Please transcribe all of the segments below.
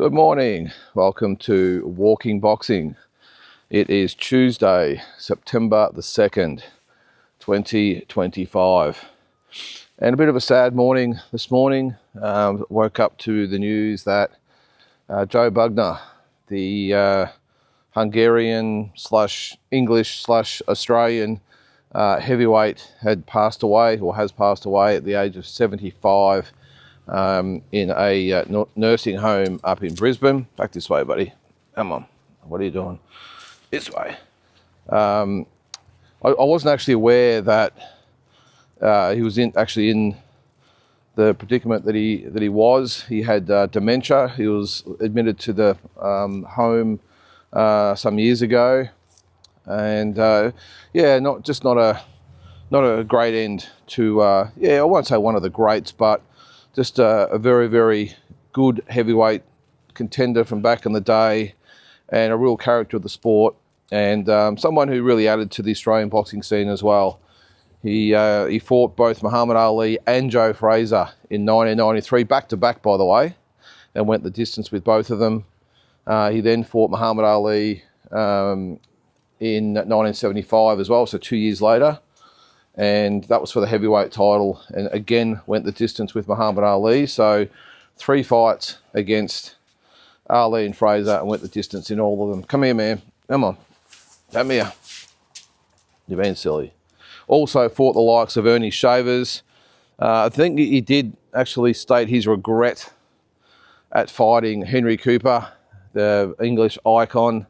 Good morning. Welcome to Walking Boxing. It is Tuesday, September the 2nd, 2025. And a bit of a sad morning this morning. Woke up to the news that Joe Bugner, the Hungarian slash English slash Australian heavyweight, had passed away or has passed away at the age of 75. In a nursing home up in Brisbane. Back this way, buddy. Come on. What are you doing? This way. I wasn't actually aware that he was in the predicament that he was. He had dementia. He was admitted to the home some years ago, and not a great end to. I won't say one of the greats, but just a very, very good heavyweight contender from back in the day and a real character of the sport, and someone who really added to the Australian boxing scene as well. He fought both Muhammad Ali and Joe Fraser in 1993, back-to-back, by the way, and went the distance with both of them. He then fought Muhammad Ali in 1975 as well, so 2 years later. And that was for the heavyweight title, and again went the distance with Muhammad Ali. So 3 fights against Ali and Fraser and went the distance in all of them. Come here, man. Come on. Come here. You're being silly. Also fought the likes of Ernie Shavers. I think he did actually state his regret at fighting Henry Cooper, the English icon.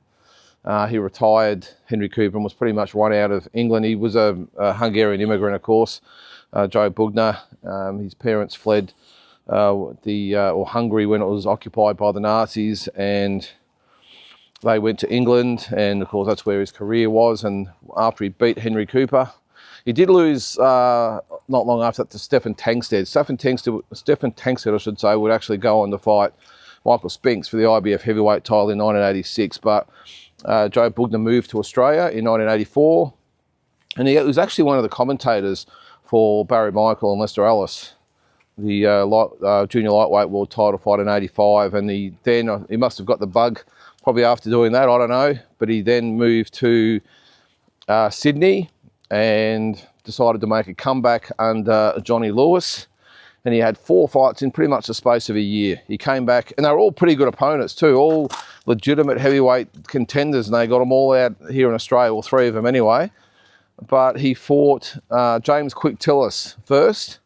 He retired, Henry Cooper, and was pretty much run out of England. He was a Hungarian immigrant, of course, Joe Bugner. His parents fled Hungary when it was occupied by the Nazis, and they went to England, and of course that's where his career was. And after he beat Henry Cooper, he did lose not long after that to Stephen Tankstead. Stephen Tankstead, I should say, would actually go on to fight Michael Spinks for the IBF heavyweight title in 1986, but Joe Bugner moved to Australia in 1984, and he was actually one of the commentators for Barry Michael and Lester Ellis, the junior lightweight world title fight in 85, and he must have got the bug probably after doing that, I don't know, but he then moved to Sydney and decided to make a comeback under Johnny Lewis. And he had 4 fights in pretty much the space of a year. He came back, and they were all pretty good opponents too, all legitimate heavyweight contenders, and they got them all out here in Australia, all 3 of them anyway. But he fought James Quick Tillis first,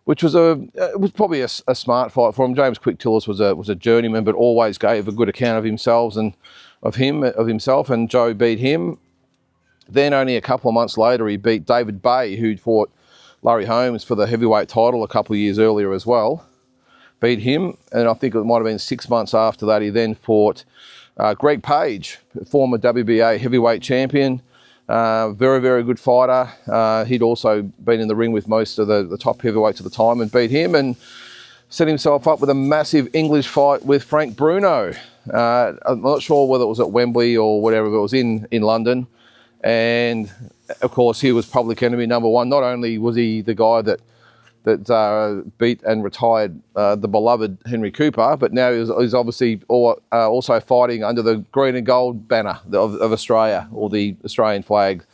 which was probably a smart fight for him. James Quick Tillis was a journeyman, but always gave a good account of himself, and Joe beat him. Then only a couple of months later, he beat David Bay, who'd fought Larry Holmes for the heavyweight title a couple of years earlier as well. Beat him, and I think it might have been 6 months after that, he then fought Greg Page, former WBA heavyweight champion, very, very good fighter. He'd also been in the ring with most of the top heavyweights at the time and beat him, and set himself up with a massive English fight with Frank Bruno. I'm not sure whether it was at Wembley or whatever, but it was in London. And of course, he was public enemy number 1. Not only was he the guy that beat and retired the beloved Henry Cooper, but now he's obviously also fighting under the green and gold banner of Australia, or the Australian flag.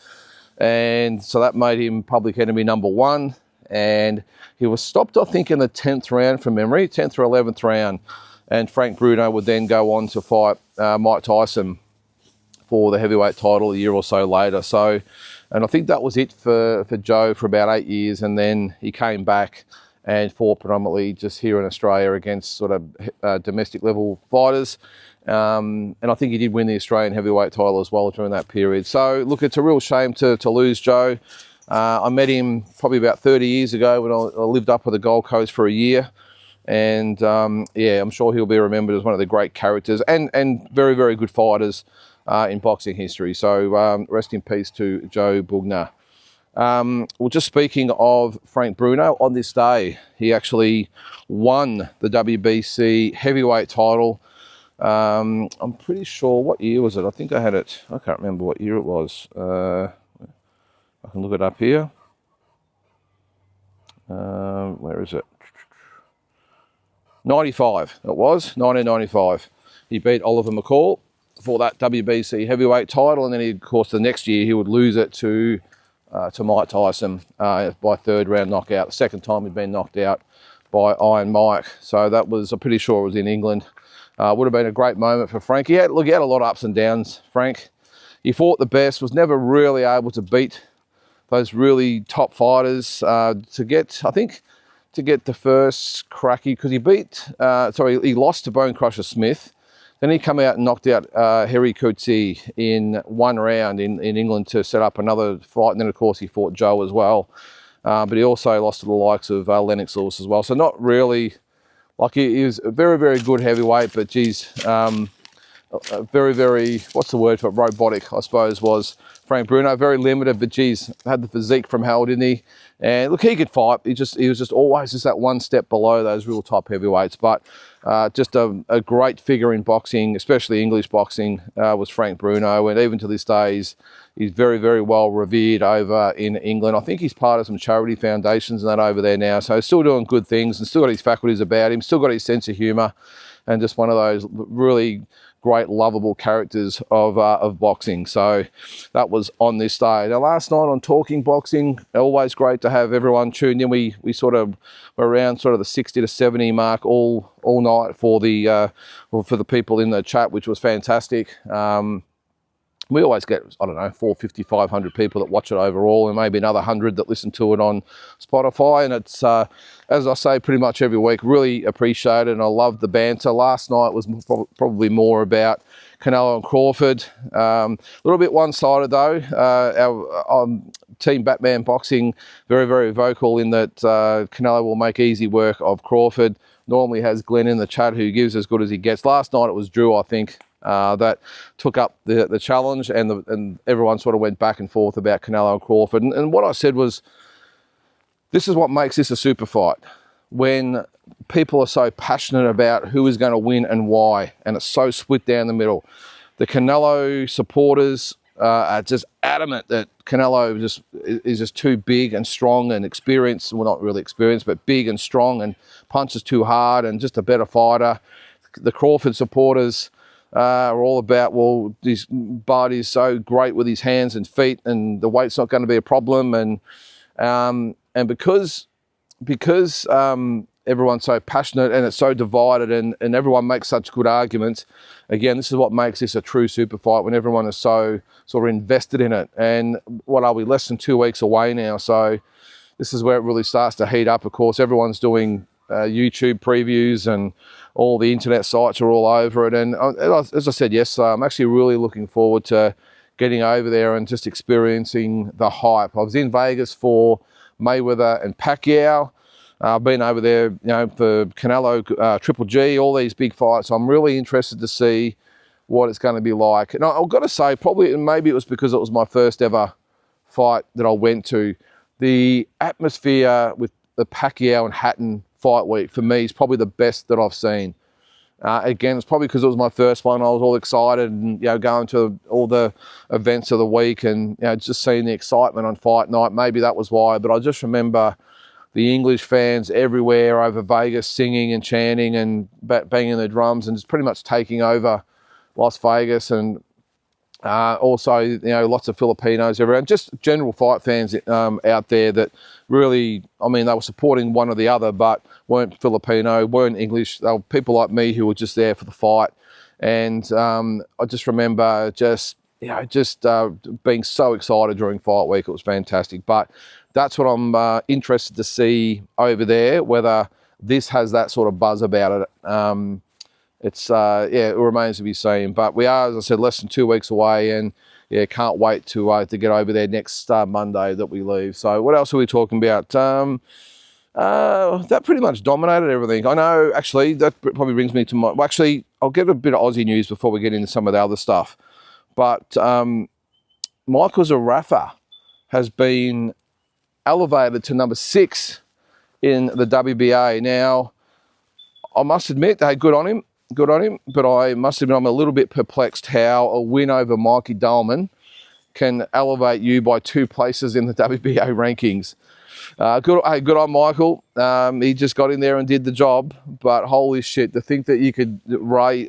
And so that made him public enemy number 1. And he was stopped, I think, in the 10th round from memory, 10th or 11th round. And Frank Bruno would then go on to fight Mike Tyson for the heavyweight title a year or so later. And I think that was it for Joe for about 8 years, and then he came back and fought predominantly just here in Australia against sort of domestic level fighters. And I think he did win the Australian heavyweight title as well during that period. So look, it's a real shame to lose Joe. I met him probably about 30 years ago when I lived up on the Gold Coast for a year. And I'm sure he'll be remembered as one of the great characters and very, very good fighters in boxing history. So rest in peace to Joe Bugner. Well, just speaking of Frank Bruno, on this day, he actually won the WBC heavyweight title. I'm pretty sure, what year was it? I think I had it, I can't remember what year it was. I can look it up here. Where is it? 95, it was, 1995. He beat Oliver McCall for that WBC heavyweight title, and then, of course, the next year he would lose it to Mike Tyson by third round knockout. The second time he'd been knocked out by Iron Mike. So that was, I'm pretty sure it was in England. Would have been a great moment for Frank. He had a lot of ups and downs, Frank. He fought the best, was never really able to beat those really top fighters to get the first cracky, because he lost to Bone Crusher Smith. Then he come out and knocked out Harry Coetzee in one round in England to set up another fight. And then, of course, he fought Joe as well. But he also lost to the likes of Lennox Lewis as well. So not really, like, he was a very, very good heavyweight, but geez, very, very, what's the word for it? Robotic, I suppose, was Frank Bruno. Very limited, but geez, had the physique from hell, didn't he? And look, he could fight. He was just always just that one step below those real top heavyweights. But just a great figure in boxing, especially English boxing, was Frank Bruno. And even to this day, he's very, very well revered over in England. I think he's part of some charity foundations and that over there now. So he's still doing good things and still got his faculties about him, still got his sense of humour, and just one of those really great, lovable characters of boxing. So that was on this day. Now, last night on Talking Boxing, always great to have everyone tuned in. We sort of were around sort of the 60 to 70 mark all night for the people in the chat, which was fantastic. We always get, 450, 500 people that watch it overall, and maybe another 100 that listen to it on Spotify. And it's, as I say, pretty much every week, really appreciate it. And I love the banter. Last night was probably more about Canelo and Crawford. A little bit one-sided, though. Our Team Batman Boxing, very, very vocal in that Canelo will make easy work of Crawford. Normally has Glenn in the chat, who gives as good as he gets. Last night it was Drew, I think, that took up the challenge, and everyone sort of went back and forth about Canelo and Crawford. And what I said was, this is what makes this a super fight, when people are so passionate about who is going to win and why, and it's so split down the middle. The Canelo supporters are just adamant that Canelo is just too big and strong and experienced. Well, not really experienced, but big and strong, and punches too hard and just a better fighter. The Crawford supporters are all about, well, this Bud is so great with his hands and feet, and the weight's not going to be a problem. And because everyone's so passionate and it's so divided, and everyone makes such good arguments, again, this is what makes this a true super fight, when everyone is so sort of invested in it. And what are we, less than 2 weeks away now? So this is where it really starts to heat up. Of course, everyone's doing YouTube previews, and all the internet sites are all over it. And as I said yesterday, I'm actually really looking forward to getting over there and just experiencing the hype. I was in Vegas for Mayweather and Pacquiao. I've been over there, for Canelo, Triple G, all these big fights. I'm really interested to see what it's going to be like. And I've got to say, maybe it was because it was my first ever fight that I went to. The atmosphere with the Pacquiao and Hatton fight week, for me, is probably the best that I've seen. Again, it's probably because it was my first one. I was all excited, and going to all the events of the week, and just seeing the excitement on fight night. Maybe that was why. But I just remember the English fans everywhere over Vegas singing and chanting and banging their drums, and just pretty much taking over Las Vegas. And also, lots of Filipinos everywhere, and just general fight fans out there that really, they were supporting one or the other, but weren't Filipino, weren't English. They were people like me who were just there for the fight. And I just remember being so excited during fight week. It was fantastic. But that's what I'm interested to see over there, whether this has that sort of buzz about it. It remains to be seen. But we are, as I said, less than 2 weeks away, and can't wait to get over there next Monday that we leave. So what else are we talking about? That pretty much dominated everything. I know, actually, that probably brings me to my... Well, actually, I'll get a bit of Aussie news before we get into some of the other stuff. But Michael Zerafa has been elevated to number 6 in the WBA. Now, I must admit, hey, good on him, but I must admit I'm a little bit perplexed how a win over Mikey Dahlman can elevate you by 2 places in the WBA rankings. Good on Michael. He just got in there and did the job. But holy shit, to think that you could rise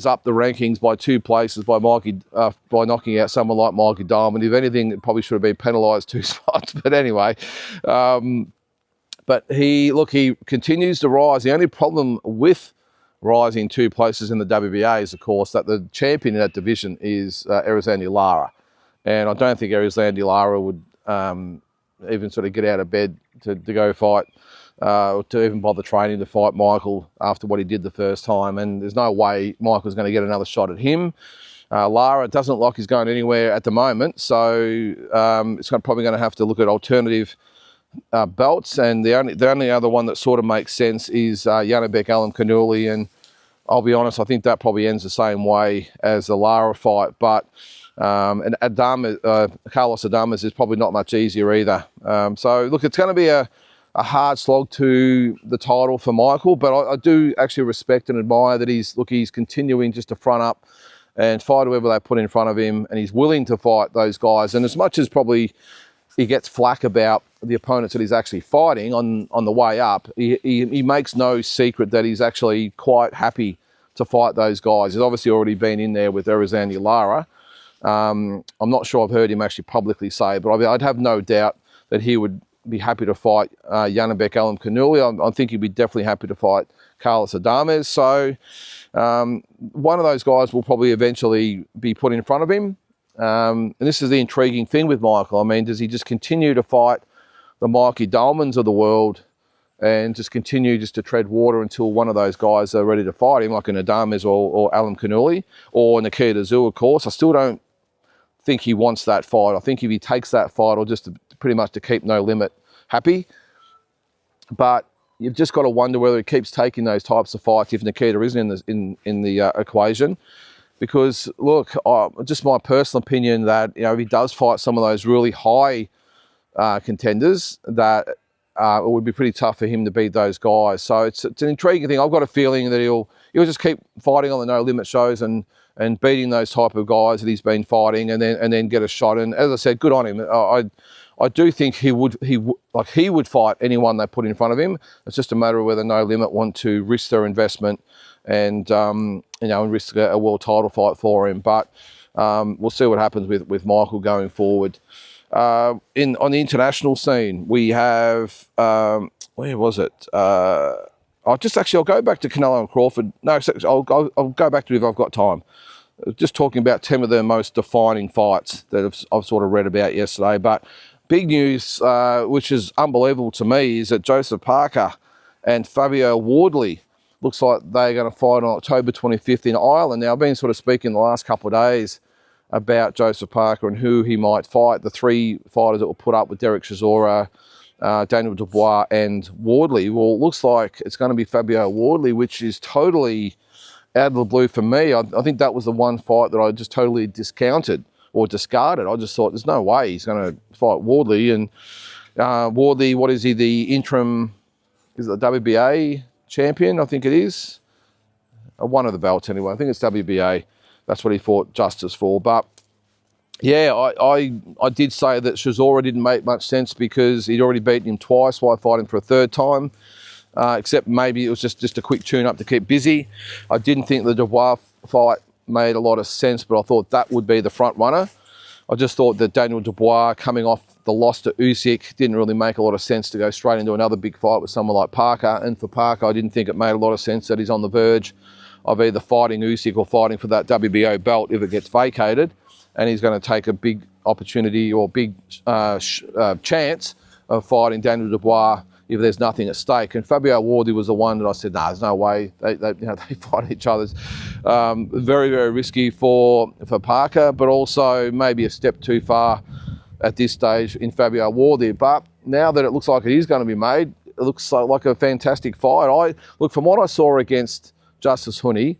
up the rankings by 2 places by knocking out someone like Mikey Diamond. If anything, it probably should have been penalised 2 spots. But anyway, but he continues to rise. The only problem with rising 2 places in the WBA is, of course, that the champion in that division is Erislandy Lara. And I don't think Erislandy Lara would even sort of get out of bed to go fight, or to even bother training to fight Michael after what he did the first time. And there's no way Michael's going to get another shot at him. Lara doesn't look like he's going anywhere at the moment, so it's probably going to have to look at alternative belts. And the only other one that sort of makes sense is Janibek Alimkhanuly, and I'll be honest, I think that probably ends the same way as the Lara fight. But and Carlos Adames is probably not much easier either. So look, it's going to be a hard slog to the title for Michael, but I do actually respect and admire that he's continuing just to front up and fight whoever they put in front of him, and he's willing to fight those guys. And as much as probably he gets flack about the opponents that he's actually fighting on the way up, he makes no secret that he's actually quite happy to fight those guys. He's obviously already been in there with Erislandy Lara. I'm not sure I've heard him actually publicly say, but I'd have no doubt that he would be happy to fight Janibek Alimkhanuly. I think he'd be definitely happy to fight Carlos Adames. So one of those guys will probably eventually be put in front of him. And this is the intriguing thing with Michael. I mean, does he just continue to fight the Mikey Diamonds of the world and just continue just to tread water until one of those guys are ready to fight him, like an Adames or Alimkhanuly or Nikita Tszyu, of course? I still don't think he wants that fight. I think if he takes that fight, or just pretty much to keep No Limit happy. But you've just got to wonder whether he keeps taking those types of fights if Nikita isn't in the equation. Because look, just my personal opinion that if he does fight some of those really high contenders, that it would be pretty tough for him to beat those guys. So it's an intriguing thing. I've got a feeling that he'll just keep fighting on the No Limit shows and beating those type of guys that he's been fighting, and then get a shot. And as I said, good on him. I do think he would fight anyone they put in front of him. It's just a matter of whether No Limit want to risk their investment and risk a world title fight for him. But we'll see what happens with Michael going forward. On the international scene, we have where was it? I'll go back to Canelo and Crawford. No, I'll go back to it if I've got time. Just talking about 10 of the most defining fights that I've sort of read about yesterday. But big news, which is unbelievable to me, is that Joseph Parker and Fabio Wardley looks like they're going to fight on October 25th in Ireland. Now, I've been sort of speaking the last couple of days about Joseph Parker and who he might fight. The 3 fighters that were put up with Derek Chisora, Daniel Dubois and Wardley. Well, it looks like it's going to be Fabio Wardley, which is totally out of the blue for me. I think that was the one fight that I just totally discounted or discarded. I just thought there's no way he's going to fight Wardley. And Wardley, what is he, the interim, is it the WBA champion? I think it is. One of the belts anyway. I think it's WBA. That's what he fought Justice for. But yeah, I did say that Chisora didn't make much sense because he'd already beaten him twice. Why fight him for a third time? Except maybe it was just a quick tune-up to keep busy. I didn't think the Dubois fight made a lot of sense, but I thought that would be the front runner. I just thought that Daniel Dubois coming off the loss to Usyk didn't really make a lot of sense to go straight into another big fight with someone like Parker. And for Parker, I didn't think it made a lot of sense that he's on the verge of either fighting Usyk or fighting for that WBO belt if it gets vacated. And he's going to take a big opportunity or big chance of fighting Daniel Dubois if there's nothing at stake. And Fabio Wardley was the one that I said, there's no way. They fight each other's. Very, very risky for Parker, but also maybe a step too far at this stage in Fabio Wardley. But now that it looks like it is going to be made, it looks like a fantastic fight. From what I saw against Justice Honey,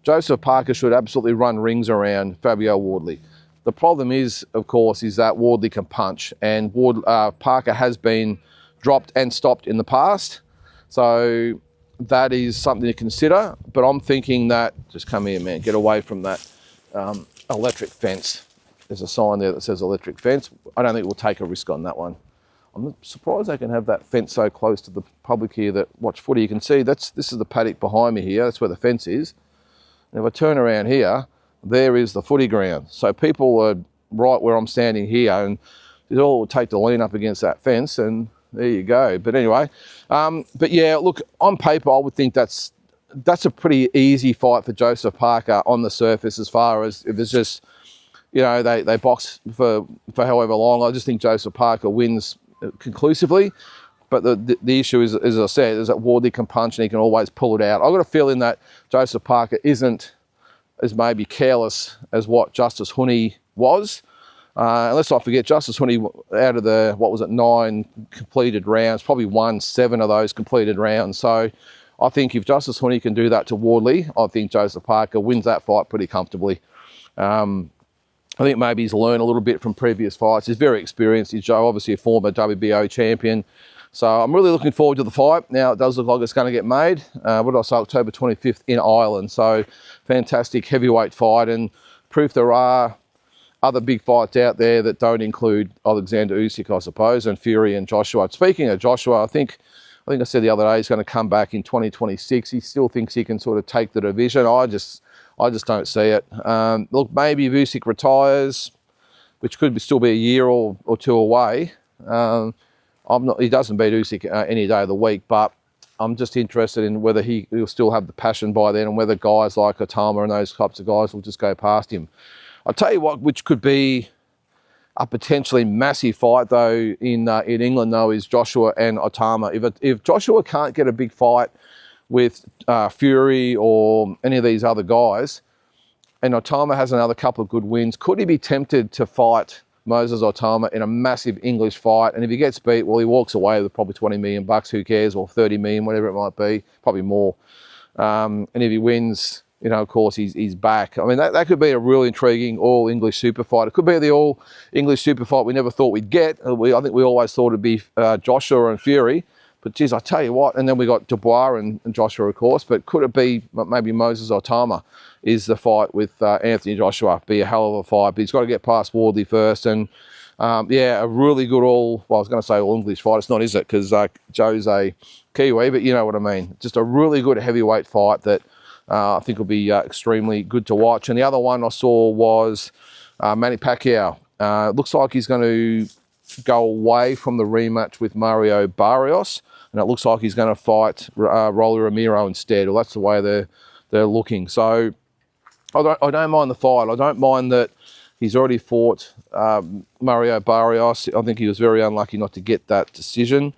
Joseph Parker should absolutely run rings around Fabio Wardley. The problem is, of course, is that Wardley can punch, and Parker has been dropped and stopped in the past. So that is something to consider. But I'm thinking that, just come here, man, get away from that. electric fence. There's a sign there that says electric fence. I don't think we'll take a risk on that one. I'm surprised they can have that fence so close to the public here that watch footy. You can see this is the paddock behind me here. That's where the fence is. And if I turn around here, there is the footy ground. So people are right where I'm standing here, and it's all it would take to lean up against that fence, and there you go. But anyway, but yeah, look, on paper, I would think that's a pretty easy fight for Joseph Parker on the surface, as far as if it's just, you know, they box for however long. I just think Joseph Parker wins conclusively. But the issue is, as I said, is that Wardley can punch and he can always pull it out. I've got a feeling that Joseph Parker isn't as maybe careless as what Justice Honey was. And let's not forget, Justice Honey, out of the, 9 completed rounds, probably won 7 of those completed rounds. So I think if Justice Honey can do that to Wardley, I think Joseph Parker wins that fight pretty comfortably. I think maybe he's learned a little bit from previous fights. He's very experienced. He's obviously a former WBO champion. So I'm really looking forward to the fight. Now, it does look like it's going to get made. What did I say? October 25th in Ireland. So fantastic heavyweight fight, and proof there are other big fights out there that don't include Alexander Usyk, I suppose, and Fury and Joshua. Speaking of Joshua, I think I said the other day he's going to come back in 2026. He still thinks he can sort of take the division. I just don't see it. Look, maybe if Usyk retires, which could still be a year or 2 away. He doesn't beat Usyk any day of the week, but I'm just interested in whether he'll still have the passion by then, and whether guys like Otama and those types of guys will just go past him. I'll tell you what, which could be a potentially massive fight though in England though, is Joshua and Otama. If Joshua can't get a big fight with Fury or any of these other guys, and Otama has another couple of good wins, could he be tempted to fight Moses Otama in a massive English fight? And if he gets beat, well, he walks away with probably $20 million, who cares, or 30 million, whatever it might be, probably more. And if he wins, you know, of course, he's back. I mean, that could be a really intriguing all-English super fight. It could be the all-English super fight we never thought we'd get. I think we always thought it'd be Joshua and Fury. But geez, I tell you what, and then we got Dubois and Joshua, of course, but could it be maybe Moses Otama is the fight with Anthony Joshua? Be a hell of a fight, but he's got to get past Wardley first. And yeah, a really good I was going to say all-English fight. It's not, is it? Because Joe's a Kiwi, but you know what I mean. Just a really good heavyweight fight that I think will be extremely good to watch. And the other one I saw was Manny Pacquiao. Looks like he's going to go away from the rematch with Mario Barrios, and it looks like he's going to fight Rolly Romero instead. Well, that's the way they're looking. So I don't mind the fight. I don't mind that he's already fought Mario Barrios. I think he was very unlucky not to get that decision,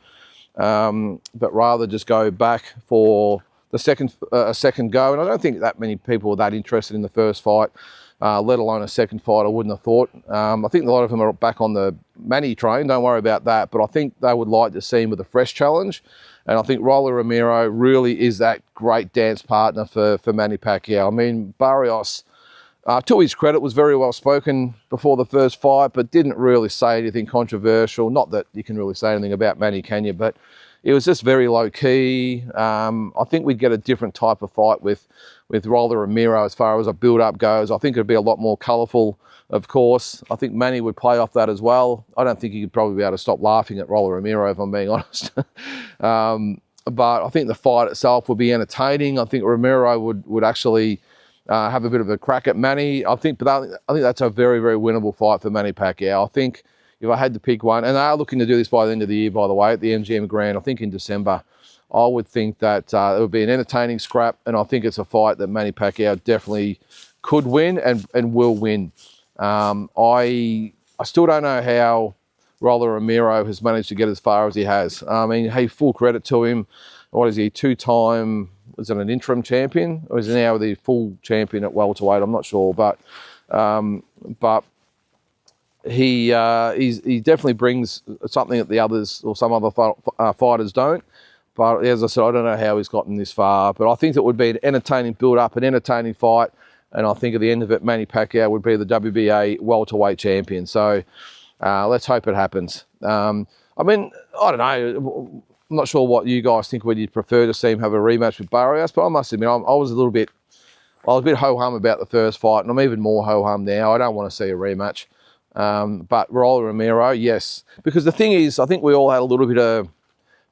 but rather just go back for the second go. And I don't think that many people are that interested in the first fight, let alone a second fight. I wouldn't have thought. I think a lot of them are back on the Manny train. Don't worry about that. But I think they would like to see him with a fresh challenge. And I think Rolly Romero really is that great dance partner for Manny Pacquiao. I mean, Barrios, to his credit, was very well spoken before the first fight, but didn't really say anything controversial. Not that you can really say anything about Manny, can you? But it was just very low key. I think we'd get a different type of fight with Rolly Romero as far as a build-up goes. I think it'd be a lot more colourful, of course. I think Manny would play off that as well. I don't think he could probably be able to stop laughing at Rolly Romero, if I'm being honest. But I think the fight itself would be entertaining. I think Romero would actually have a bit of a crack at Manny. I think that's a very, very winnable fight for Manny Pacquiao. I think if I had to pick one, and they are looking to do this by the end of the year, by the way, at the MGM Grand, I think in December, I would think that it would be an entertaining scrap, and I think it's a fight that Manny Pacquiao definitely could win and will win. I still don't know how Rolly Romero has managed to get as far as he has. I mean, hey, full credit to him. What is he, 2-time, is it an interim champion? Or is he now the full champion at welterweight? I'm not sure, but he definitely brings something that the others or some other fighters don't. But as I said, I don't know how he's gotten this far. But I think it would be an entertaining build-up, an entertaining fight. And I think at the end of it, Manny Pacquiao would be the WBA welterweight champion. So let's hope it happens. I mean, I don't know. I'm not sure what you guys think, whether you'd prefer to see him have a rematch with Barrios. But I must admit, I was a little bit I was a bit ho-hum about the first fight, and I'm even more ho-hum now. I don't want to see a rematch. But Raul Romero, yes. Because the thing is, I think we all had a little bit of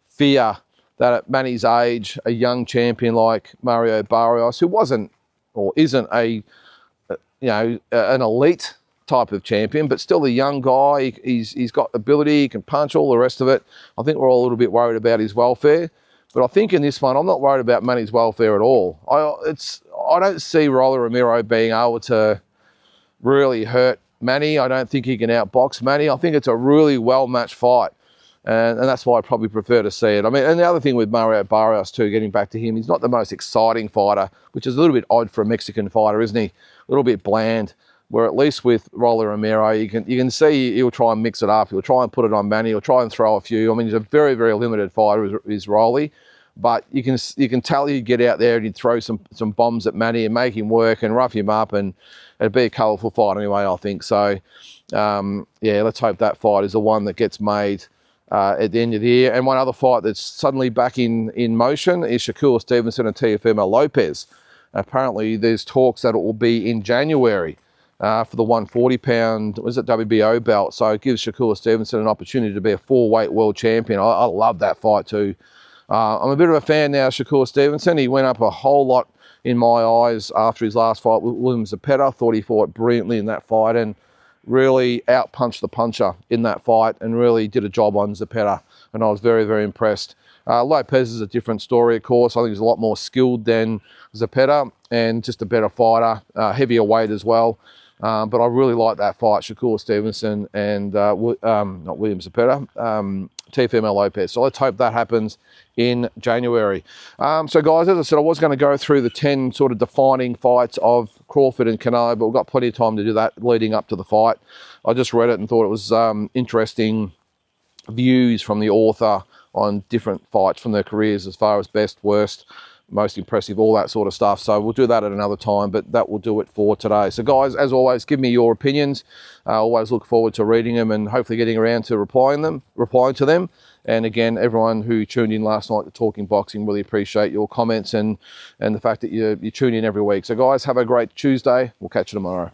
fear that at Manny's age, a young champion like Mario Barrios, who wasn't or isn't an elite type of champion, but still a young guy. He's got ability, he can punch, all the rest of it. I think we're all a little bit worried about his welfare. But I think in this one, I'm not worried about Manny's welfare at all. I don't see Raul Romero being able to really hurt Manny. I don't think he can outbox Manny. I think it's a really well-matched fight. And that's why I probably prefer to see it. I mean, and the other thing with Mario Barrios too, getting back to him, he's not the most exciting fighter, which is a little bit odd for a Mexican fighter, isn't he? A little bit bland. Where at least with Raul Romero, you can see he'll try and mix it up. He'll try and put it on Manny. He'll try and throw a few. I mean, he's a very, very limited fighter, is Rolly. But you can tell he'd get out there and he'd throw some bombs at Manny and make him work and rough him up, and it'd be a colourful fight anyway, I think. So, yeah, let's hope that fight is the one that gets made at the end of the year. And one other fight that's suddenly back in motion is Shakur Stevenson and Teofimo Lopez. Apparently, there's talks that it will be in January for the 140-pound, WBO belt. So it gives Shakur Stevenson an opportunity to be a 4-weight world champion. I love that fight too. I'm a bit of a fan now of Shakur Stevenson. He went up a whole lot in my eyes after his last fight with William Zepeda. Thought he fought brilliantly in that fight and really outpunched the puncher in that fight and really did a job on Zepeda. And I was very, very impressed. Lopez is a different story, of course. I think he's a lot more skilled than Zepeda and just a better fighter, heavier weight as well. But I really like that fight, Shakur Stevenson and not William Zepeda, Teofimo Lopez. So let's hope that happens in January. So guys, as I said, I was going to go through the 10 sort of defining fights of Crawford and Canelo, but we've got plenty of time to do that leading up to the fight. I just read it and thought it was interesting views from the author on different fights from their careers as far as best, worst, most impressive, all that sort of stuff. So we'll do that at another time, but that will do it for today. So guys, as always, give me your opinions. I always look forward to reading them and hopefully getting around to replying to them. And again, everyone who tuned in last night to Talking Boxing, really appreciate your comments and the fact that you tune in every week. So guys, have a great Tuesday. We'll catch you tomorrow.